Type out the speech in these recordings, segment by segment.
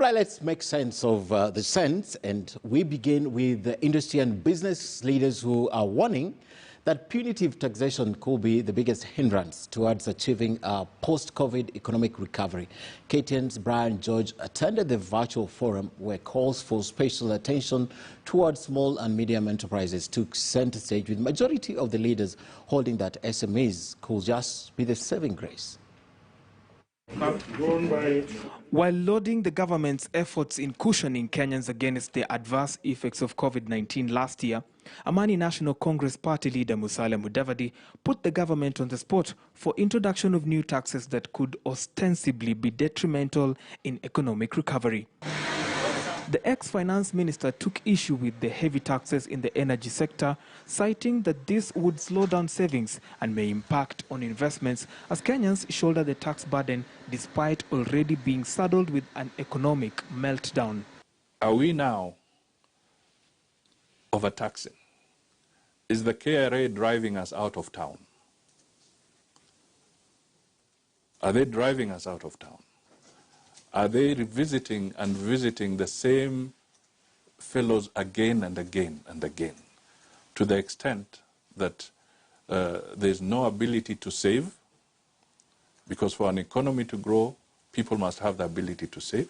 All right, let's make sense of the sense, and we begin with the industry and business leaders who are warning that punitive taxation could be the biggest hindrance towards achieving a post-COVID economic recovery. KTN's Brian George attended the virtual forum where calls for special attention towards small and medium enterprises took center stage, with majority of the leaders holding that SMEs could just be the saving grace. While lauding the government's efforts in cushioning Kenyans against the adverse effects of COVID-19 last year, Amani National Congress Party leader Musalia Mudavadi put the government on the spot for introduction of new taxes that could ostensibly be detrimental in economic recovery. The ex-finance minister took issue with the heavy taxes in the energy sector, citing that this would slow down savings and may impact on investments as Kenyans shoulder the tax burden despite already being saddled with an economic meltdown. Are we now overtaxing? Is the KRA driving us out of town? Are they driving us out of town? Are they revisiting and visiting the same fellows again and again and again, to the extent that there's no ability to save? Because for an economy to grow, people must have the ability to save.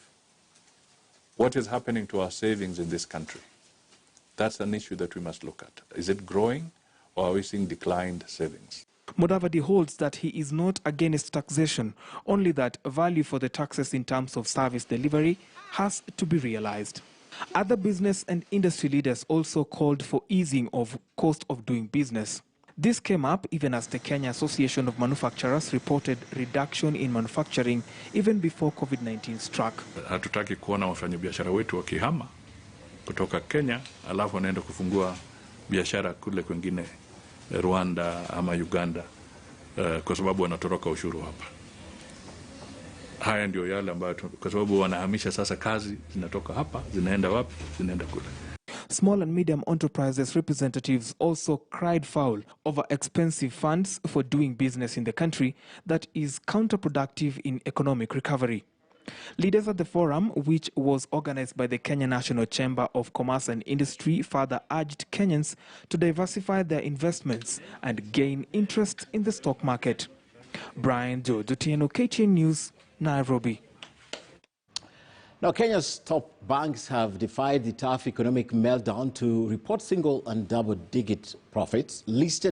What is happening to our savings in this country? That's an issue that we must look at. Is it growing, or are we seeing declined savings? Mudavadi holds that he is not against taxation, only that value for the taxes in terms of service delivery has to be realized. Other business and industry leaders also called for easing of cost of doing business. This came up even as the Kenya Association of Manufacturers reported reduction in manufacturing even before COVID-19 struck. Hatutaki kuona wafanyabiashara wetu wakihama kutoka Kenya alafu wanaenda kufungua biashara kule kwingine Rwanda ama Uganda kwa sababu wanatoroka ushuru hapa. Haya ndio yale ambayo kwa sababu wanahamisha sasa kazi zinatoka hapa zinaenda wapi? Zinaenda kule. Small and medium enterprises representatives also cried foul over expensive funds for doing business in the country that is counterproductive in economic recovery. Leaders at the forum, which was organized by the Kenya National Chamber of Commerce and Industry, further urged Kenyans to diversify their investments and gain interest in the stock market. Brian George, KTN News, Nairobi. Now, Kenya's top banks have defied the tough economic meltdown to report single and double-digit profits. Listed